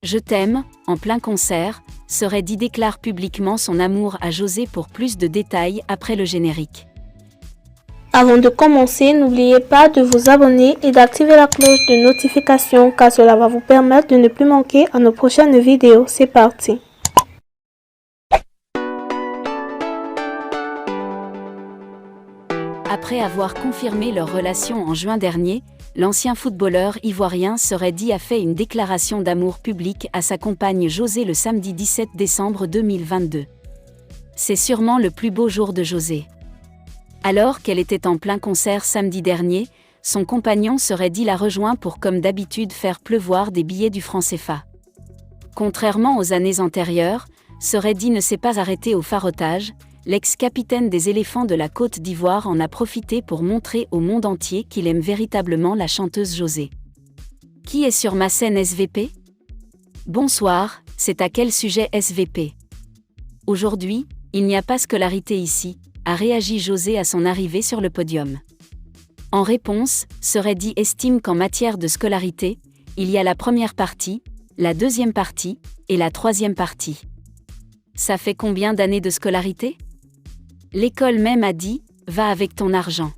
Je t'aime, en plein concert, Serait dit déclare publiquement son amour à José. Pour plus de détails après le générique. Avant de commencer, n'oubliez pas de vous abonner et d'activer la cloche de notification car cela va vous permettre de ne plus manquer à nos prochaines vidéos. C'est parti. Après avoir confirmé leur relation en juin dernier, l'ancien footballeur ivoirien Serait dit a fait une déclaration d'amour publique à sa compagne José le samedi 17 décembre 2022. C'est sûrement le plus beau jour de José. Alors qu'elle était en plein concert samedi dernier, son compagnon Serait dit la rejoint pour comme d'habitude faire pleuvoir des billets du franc CFA. Contrairement aux années antérieures, Serait dit ne s'est pas arrêté au farotage. L'ex-capitaine des éléphants de la Côte d'Ivoire en a profité pour montrer au monde entier qu'il aime véritablement la chanteuse José. Qui est sur ma scène SVP ? Bonsoir, c'est à quel sujet SVP ? Aujourd'hui, il n'y a pas scolarité ici, a réagi José à son arrivée sur le podium. En réponse, Serait dit estime qu'en matière de scolarité, il y a la première partie, la deuxième partie, et la troisième partie. Ça fait combien d'années de scolarité ? L'école même a dit, va avec ton argent.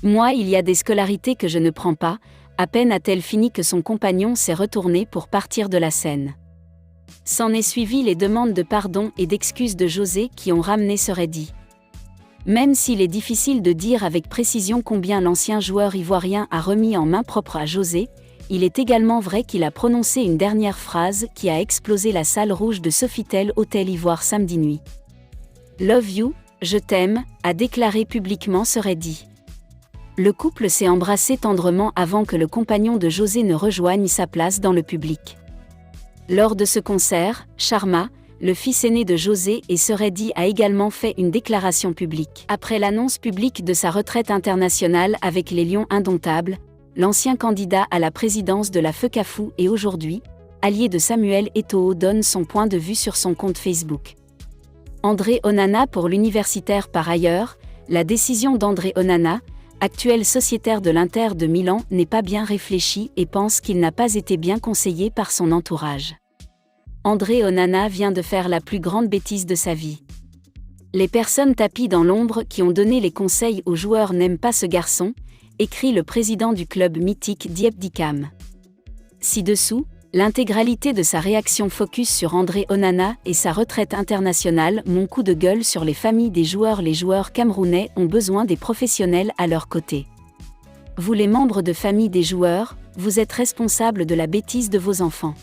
Moi, il y a des scolarités que je ne prends pas, à peine a-t-elle fini que son compagnon s'est retourné pour partir de la scène. S'en est suivi les demandes de pardon et d'excuses de José qui ont ramené Serait dit. Même s'il est difficile de dire avec précision combien l'ancien joueur ivoirien a remis en main propre à José, il est également vrai qu'il a prononcé une dernière phrase qui a explosé la salle rouge de Sofitel Hôtel Ivoire samedi nuit. Love you, je t'aime, a déclaré publiquement Serait dit. Le couple s'est embrassé tendrement avant que le compagnon de José ne rejoigne sa place dans le public. Lors de ce concert, Sharma, le fils aîné de José et Serait dit a également fait une déclaration publique. Après l'annonce publique de sa retraite internationale avec les Lions indomptables, l'ancien candidat à la présidence de la FECAFOU et aujourd'hui, allié de Samuel Eto'o donne son point de vue sur son compte Facebook. André Onana pour l'universitaire par ailleurs, la décision d'André Onana, actuel sociétaire de l'Inter de Milan, n'est pas bien réfléchie et pense qu'il n'a pas été bien conseillé par son entourage. André Onana vient de faire la plus grande bêtise de sa vie. Les personnes tapies dans l'ombre qui ont donné les conseils aux joueurs n'aiment pas ce garçon, écrit le président du club mythique Diep Dikam. Ci-dessous, l'intégralité de sa réaction focus sur André Onana et sa retraite internationale. Mon coup de gueule sur les familles des joueurs. Les joueurs camerounais ont besoin des professionnels à leur côté. Vous les membres de famille des joueurs, vous êtes responsables de la bêtise de vos enfants.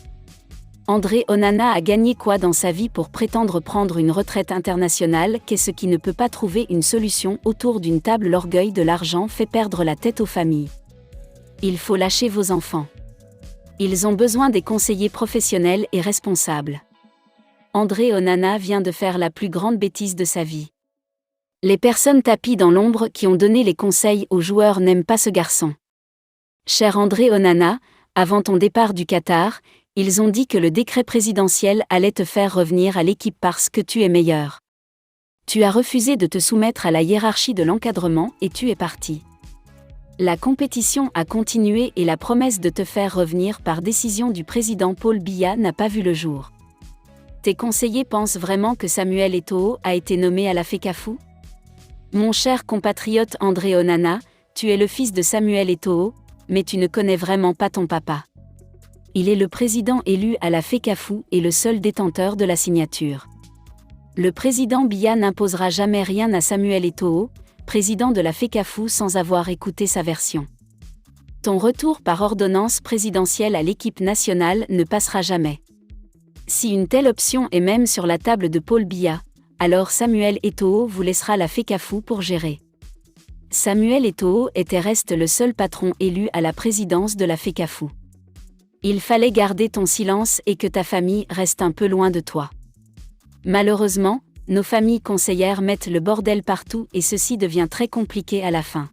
André Onana a gagné quoi dans sa vie pour prétendre prendre une retraite internationale? Qu'est-ce qui ne peut pas trouver une solution autour d'une table? L'orgueil de l'argent fait perdre la tête aux familles. Il faut lâcher vos enfants. Ils ont besoin des conseillers professionnels et responsables. André Onana vient de faire la plus grande bêtise de sa vie. Les personnes tapies dans l'ombre qui ont donné les conseils aux joueurs n'aiment pas ce garçon. Cher André Onana, avant ton départ du Qatar, ils ont dit que le décret présidentiel allait te faire revenir à l'équipe parce que tu es meilleur. Tu as refusé de te soumettre à la hiérarchie de l'encadrement et tu es parti. La compétition a continué et la promesse de te faire revenir par décision du président Paul Biya n'a pas vu le jour. Tes conseillers pensent vraiment que Samuel Eto'o a été nommé à la FECAFOU ? Mon cher compatriote André Onana, tu es le fils de Samuel Eto'o, mais tu ne connais vraiment pas ton papa. Il est le président élu à la FECAFOU et le seul détenteur de la signature. Le président Biya n'imposera jamais rien à Samuel Eto'o, président de la FECAFOU, sans avoir écouté sa version. Ton retour par ordonnance présidentielle à l'équipe nationale ne passera jamais. Si une telle option est même sur la table de Paul Biya, alors Samuel Eto'o vous laissera la FECAFOU pour gérer. Samuel Eto'o était reste le seul patron élu à la présidence de la FECAFOU. Il fallait garder ton silence et que ta famille reste un peu loin de toi. Malheureusement, nos familles conseillères mettent le bordel partout et ceci devient très compliqué à la fin.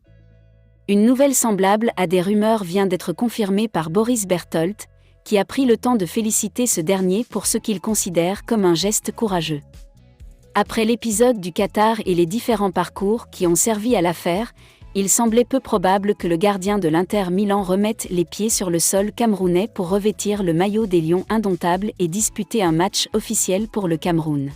Une nouvelle semblable à des rumeurs vient d'être confirmée par Boris Berthold, qui a pris le temps de féliciter ce dernier pour ce qu'il considère comme un geste courageux. Après l'épisode du Qatar et les différents parcours qui ont servi à l'affaire, il semblait peu probable que le gardien de l'Inter Milan remette les pieds sur le sol camerounais pour revêtir le maillot des Lions indomptables et disputer un match officiel pour le Cameroun.